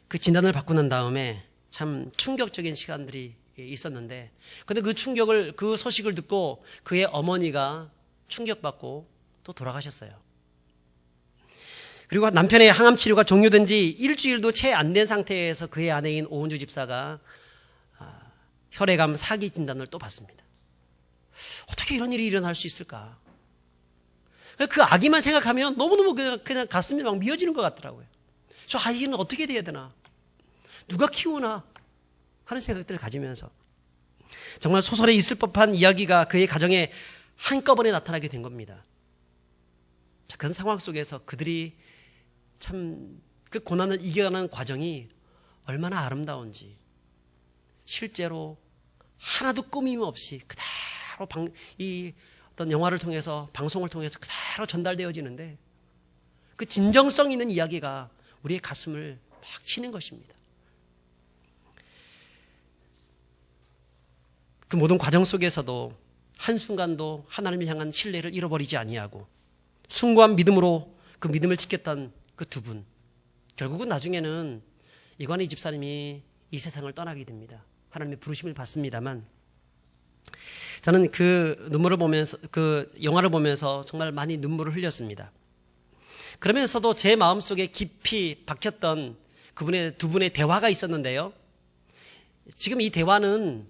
그 진단을 받고 난 다음에 참 충격적인 시간들이 있었는데, 근데 그 소식을 듣고 그의 어머니가 충격받고 또 돌아가셨어요. 그리고 남편의 항암 치료가 종료된 지 일주일도 채 안 된 상태에서 그의 아내인 오은주 집사가 혈액암 4기 진단을 또 받습니다. 어떻게 이런 일이 일어날 수 있을까? 그 아기만 생각하면 너무너무 그냥 가슴이 막 미어지는 것 같더라고요. 저 아이는 어떻게 돼야 되나? 누가 키우나? 하는 생각들을 가지면서 정말 소설에 있을 법한 이야기가 그의 가정에 한꺼번에 나타나게 된 겁니다. 자, 그런 상황 속에서 그들이 참 그 고난을 이겨가는 과정이 얼마나 아름다운지, 실제로 하나도 꾸밈 없이 그대로 이 어떤 영화를 통해서, 방송을 통해서 그대로 전달되어지는데, 그 진정성 있는 이야기가 우리의 가슴을 막 치는 것입니다. 그 모든 과정 속에서도 한순간도 하나님을 향한 신뢰를 잃어버리지 아니하고 숭고한 믿음으로 그 믿음을 지켰던 그 두 분, 결국은 나중에는 이관희 집사님이 이 세상을 떠나게 됩니다. 하나님의 부르심을 받습니다만, 저는 그 눈물을 보면서, 그 영화를 보면서 정말 많이 눈물을 흘렸습니다. 그러면서도 제 마음속에 깊이 박혔던 두 분의 대화가 있었는데요. 지금 이 대화는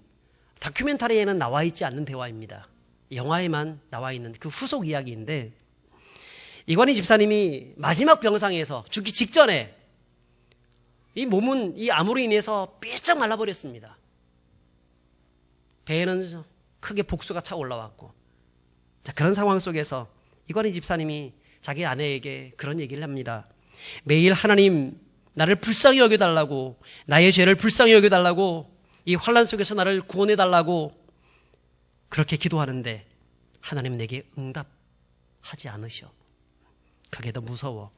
다큐멘터리에는 나와 있지 않는 대화입니다. 영화에만 나와 있는 그 후속 이야기인데, 이관희 집사님이 마지막 병상에서 죽기 직전에 이 몸은 이 암으로 인해서 삐쩍 말라버렸습니다. 배에는 크게 복수가 차 올라왔고, 자, 그런 상황 속에서 이관희 집사님이 자기 아내에게 그런 얘기를 합니다. 매일 하나님 나를 불쌍히 여겨달라고, 나의 죄를 불쌍히 여겨달라고, 이 환난 속에서 나를 구원해달라고 그렇게 기도하는데 하나님 내게 응답하지 않으셔. 그게 더 무서워.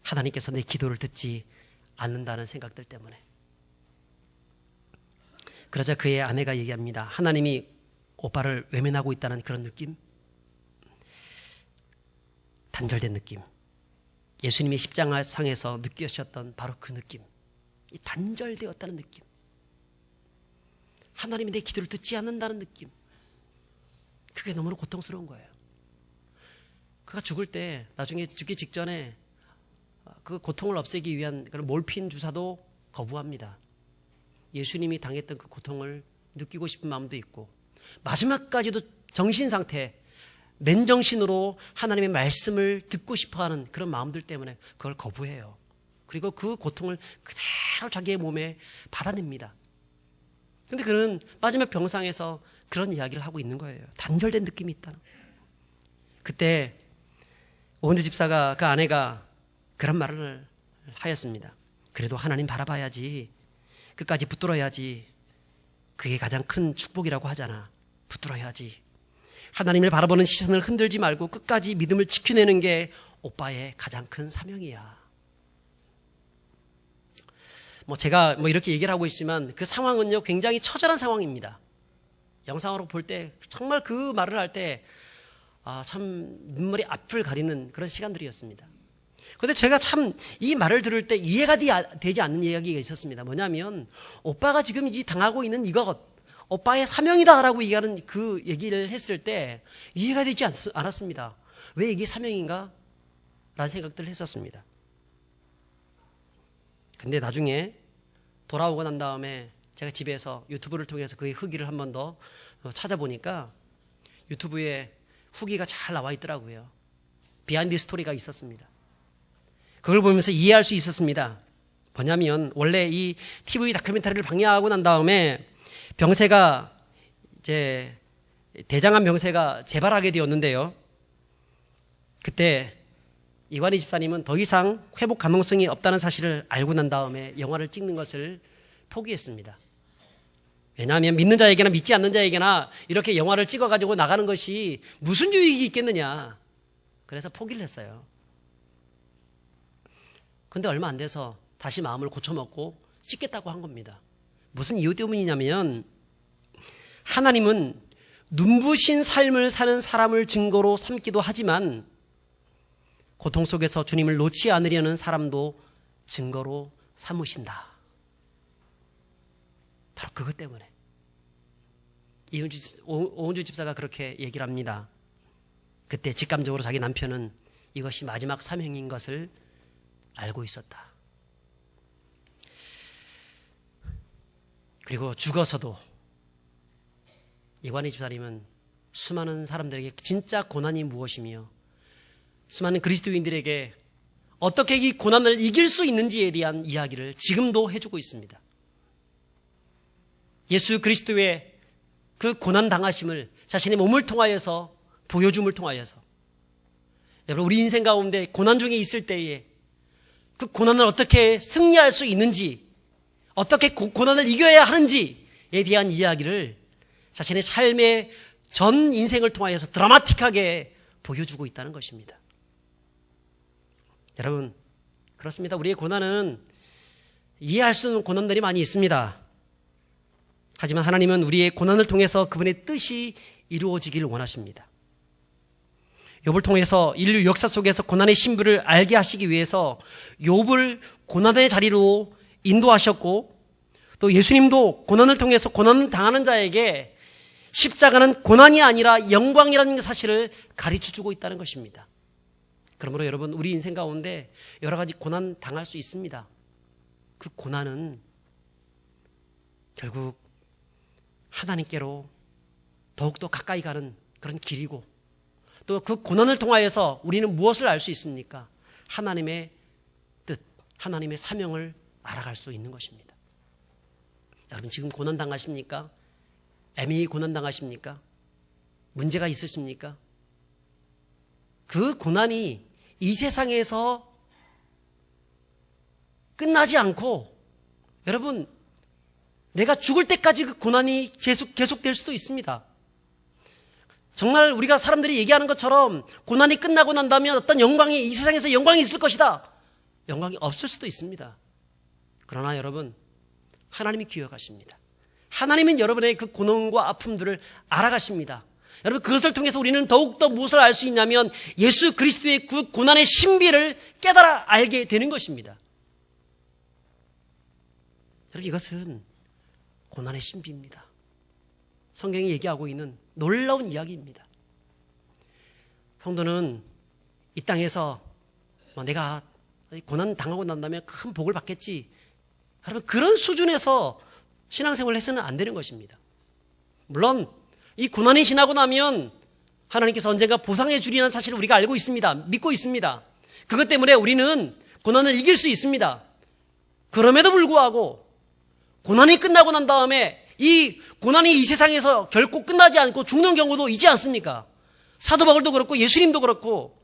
하나님께서 내 기도를 듣지 않는다는 생각들 때문에. 그러자 그의 아내가 얘기합니다. 하나님이 오빠를 외면하고 있다는 그런 느낌? 단절된 느낌. 예수님이 십자가상에서 느끼셨던 바로 그 느낌. 이 단절되었다는 느낌. 하나님이 내 기도를 듣지 않는다는 느낌. 그게 너무나 고통스러운 거예요. 그가 죽을 때, 나중에 죽기 직전에 그 고통을 없애기 위한 그런 몰핀 주사도 거부합니다. 예수님이 당했던 그 고통을 느끼고 싶은 마음도 있고, 마지막까지도 정신 상태, 맨정신으로 하나님의 말씀을 듣고 싶어하는 그런 마음들 때문에 그걸 거부해요. 그리고 그 고통을 그대로 자기의 몸에 받아냅니다. 그런데 그는 마지막 병상에서 그런 이야기를 하고 있는 거예요. 단절된 느낌이 있다는. 그때 오은주 집사가, 그 아내가 그런 말을 하였습니다. 그래도 하나님 바라봐야지. 끝까지 붙들어야지. 그게 가장 큰 축복이라고 하잖아. 붙들어야지. 하나님을 바라보는 시선을 흔들지 말고 끝까지 믿음을 지켜내는 게 오빠의 가장 큰 사명이야. 제가 이렇게 얘기를 하고 있지만 그 상황은요, 굉장히 처절한 상황입니다. 영상으로 볼 때 정말 그 말을 할 때 참 눈물이 앞을 가리는 그런 시간들이었습니다. 그런데 제가 참 이 말을 들을 때 이해가 되지 않는 이야기가 있었습니다. 뭐냐면, 오빠가 지금 당하고 있는 이것, 오빠의 사명이다라고 얘기하는 그 얘기를 했을 때 이해가 되지 않았습니다. 왜 이게 사명인가? 라는 생각들을 했었습니다. 근데 나중에 돌아오고 난 다음에 제가 집에서 유튜브를 통해서 그의 후기를 한 번 더 찾아보니까 유튜브에 후기가 잘 나와 있더라고요. 비하인드 스토리가 있었습니다. 그걸 보면서 이해할 수 있었습니다. 뭐냐면, 원래 이 TV 다큐멘터리를 방영하고 난 다음에 병세가 이제 대장암 병세가 재발하게 되었는데요. 그때 이관희 집사님은 더 이상 회복 가능성이 없다는 사실을 알고 난 다음에 영화를 찍는 것을 포기했습니다. 왜냐하면 믿는 자에게나 믿지 않는 자에게나 이렇게 영화를 찍어가지고 나가는 것이 무슨 유익이 있겠느냐. 그래서 포기를 했어요. 그런데 얼마 안 돼서 다시 마음을 고쳐먹고 찍겠다고 한 겁니다. 무슨 이유 때문이냐면, 하나님은 눈부신 삶을 사는 사람을 증거로 삼기도 하지만 고통 속에서 주님을 놓지 않으려는 사람도 증거로 삼으신다. 바로 그것 때문에 오은주 집사가 그렇게 얘기를 합니다. 그때 직감적으로 자기 남편은 이것이 마지막 사명인 것을 알고 있었다. 그리고 죽어서도 이관희 집사님은 수많은 사람들에게 진짜 고난이 무엇이며 수많은 그리스도인들에게 어떻게 이 고난을 이길 수 있는지에 대한 이야기를 지금도 해주고 있습니다. 예수 그리스도의 그 고난 당하심을 자신의 몸을 통하여서 보여줌을 통하여서, 여러분, 우리 인생 가운데 고난 중에 있을 때에 그 고난을 어떻게 승리할 수 있는지, 어떻게 고난을 이겨야 하는지에 대한 이야기를 자신의 삶의 전 인생을 통하여서 드라마틱하게 보여주고 있다는 것입니다. 여러분, 그렇습니다. 우리의 고난은 이해할 수 없는 고난들이 많이 있습니다. 하지만 하나님은 우리의 고난을 통해서 그분의 뜻이 이루어지기를 원하십니다. 욥을 통해서 인류 역사 속에서 고난의 신부를 알게 하시기 위해서 욥을 고난의 자리로 인도하셨고, 또 예수님도 고난을 통해서 고난을 당하는 자에게 십자가는 고난이 아니라 영광이라는 사실을 가르쳐주고 있다는 것입니다. 그러므로 여러분, 우리 인생 가운데 여러 가지 고난 당할 수 있습니다. 그 고난은 결국 하나님께로 더욱더 가까이 가는 그런 길이고, 또 그 고난을 통하여서 우리는 무엇을 알 수 있습니까? 하나님의 뜻, 하나님의 사명을 알아갈 수 있는 것입니다. 여러분, 지금 고난 당하십니까? 애미 고난 당하십니까? 문제가 있으십니까? 그 고난이 이 세상에서 끝나지 않고, 여러분, 내가 죽을 때까지 그 고난이 계속될 수도 있습니다. 정말 우리가 사람들이 얘기하는 것처럼 고난이 끝나고 난다면 어떤 영광이, 이 세상에서 영광이 있을 것이다. 영광이 없을 수도 있습니다. 그러나 여러분, 하나님이 기억하십니다. 하나님은 여러분의 그 고난과 아픔들을 알아가십니다. 여러분, 그것을 통해서 우리는 더욱더 무엇을 알 수 있냐면 예수 그리스도의 그 고난의 신비를 깨달아 알게 되는 것입니다. 여러분, 이것은 고난의 신비입니다. 성경이 얘기하고 있는 놀라운 이야기입니다. 성도는 이 땅에서 내가 고난 당하고 난다면 큰 복을 받겠지, 여러분, 그런 수준에서 신앙생활을 해서는 안 되는 것입니다. 물론 이 고난이 지나고 나면 하나님께서 언젠가 보상해 주리라는 사실을 우리가 알고 있습니다. 믿고 있습니다. 그것 때문에 우리는 고난을 이길 수 있습니다. 그럼에도 불구하고 고난이 끝나고 난 다음에 이 고난이 이 세상에서 결코 끝나지 않고 죽는 경우도 있지 않습니까? 사도 바울도 그렇고 예수님도 그렇고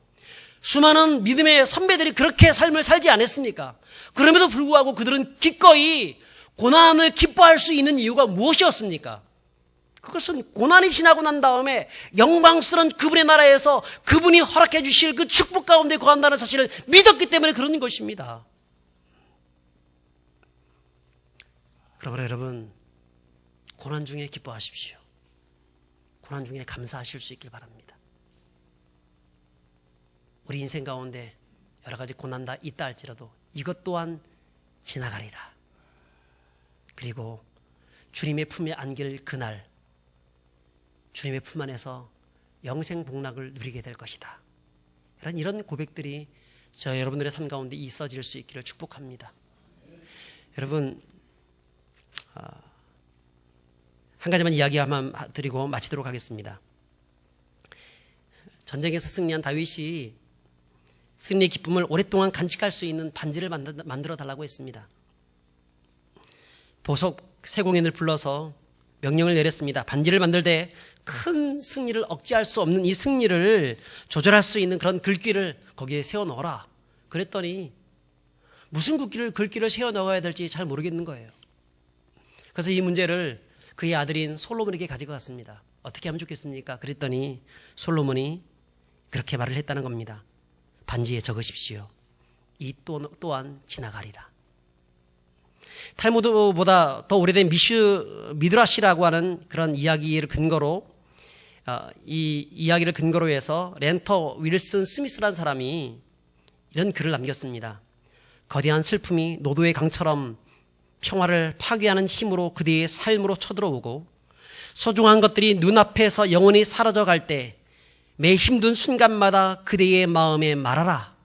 수많은 믿음의 선배들이 그렇게 삶을 살지 않았습니까? 그럼에도 불구하고 그들은 기꺼이 고난을 기뻐할 수 있는 이유가 무엇이었습니까? 그것은 고난이 지나고 난 다음에 영광스러운 그분의 나라에서 그분이 허락해 주실 그 축복 가운데 거한다는 사실을 믿었기 때문에 그런 것입니다. 그러므로 여러분, 고난 중에 기뻐하십시오. 고난 중에 감사하실 수 있길 바랍니다. 우리 인생 가운데 여러 가지 고난 다 있다 할지라도 이것 또한 지나가리라. 그리고 주님의 품에 안길 그날 주님의 품 안에서 영생 복락을 누리게 될 것이다. 이런 고백들이 여러분들의 삶 가운데 있어질 수 있기를 축복합니다. 여러분, 한 가지만 이야기 한번 드리고 마치도록 하겠습니다. 전쟁에서 승리한 다윗이 승리의 기쁨을 오랫동안 간직할 수 있는 반지를 만들어 달라고 했습니다. 보석 세공인을 불러서 명령을 내렸습니다. 반지를 만들 때 큰 승리를 억제할 수 없는 이 승리를 조절할 수 있는 그런 글귀를 거기에 세워 넣어라. 그랬더니 무슨 글귀를 세워 넣어야 될지 잘 모르겠는 거예요. 그래서 이 문제를 그의 아들인 솔로몬에게 가지고 갔습니다. 어떻게 하면 좋겠습니까? 그랬더니 솔로몬이 그렇게 말을 했다는 겁니다. 반지에 적으십시오. 이 또한 지나가리라. 탈무드보다 더 오래된 미드라시라고 하는 그런 이야기를 근거로 이 이야기를 근거로 해서 렌터 윌슨 스미스라는 사람이 이런 글을 남겼습니다. 거대한 슬픔이 노도의 강처럼 평화를 파괴하는 힘으로 그대의 삶으로 쳐들어오고 소중한 것들이 눈앞에서 영원히 사라져갈 때 매 힘든 순간마다 그대의 마음에 말하라.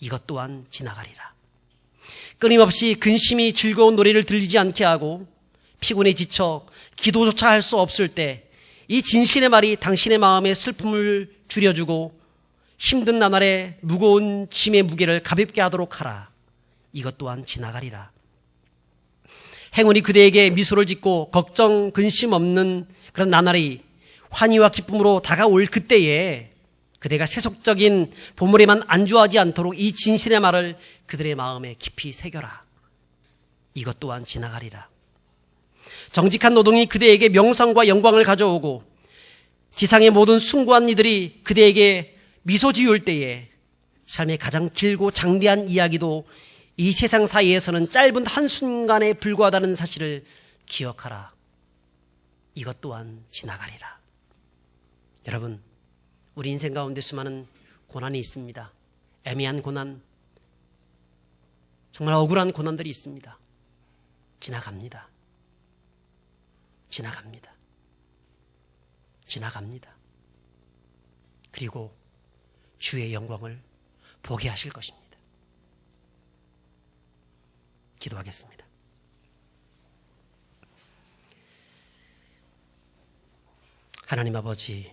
이것 또한 지나가리라. 끊임없이 근심이 즐거운 노래를 들리지 않게 하고 피곤에 지쳐 기도조차 할 수 없을 때 이 진실의 말이 당신의 마음의 슬픔을 줄여주고 힘든 나날의 무거운 짐의 무게를 가볍게 하도록 하라. 이것 또한 지나가리라. 행운이 그대에게 미소를 짓고 걱정 근심 없는 그런 나날이 환희와 기쁨으로 다가올 그때에 그대가 세속적인 보물에만 안주하지 않도록 이 진실의 말을 그들의 마음에 깊이 새겨라. 이것 또한 지나가리라. 정직한 노동이 그대에게 명성과 영광을 가져오고 지상의 모든 숭고한 이들이 그대에게 미소 지을 때에 삶의 가장 길고 장대한 이야기도 이 세상 사이에서는 짧은 한순간에 불과하다는 사실을 기억하라. 이것 또한 지나가리라. 여러분, 우리 인생 가운데 수많은 고난이 있습니다. 애매한 고난, 정말 억울한 고난들이 있습니다. 지나갑니다. 지나갑니다. 지나갑니다. 그리고 주의 영광을 보게 하실 것입니다. 기도하겠습니다. 하나님 아버지,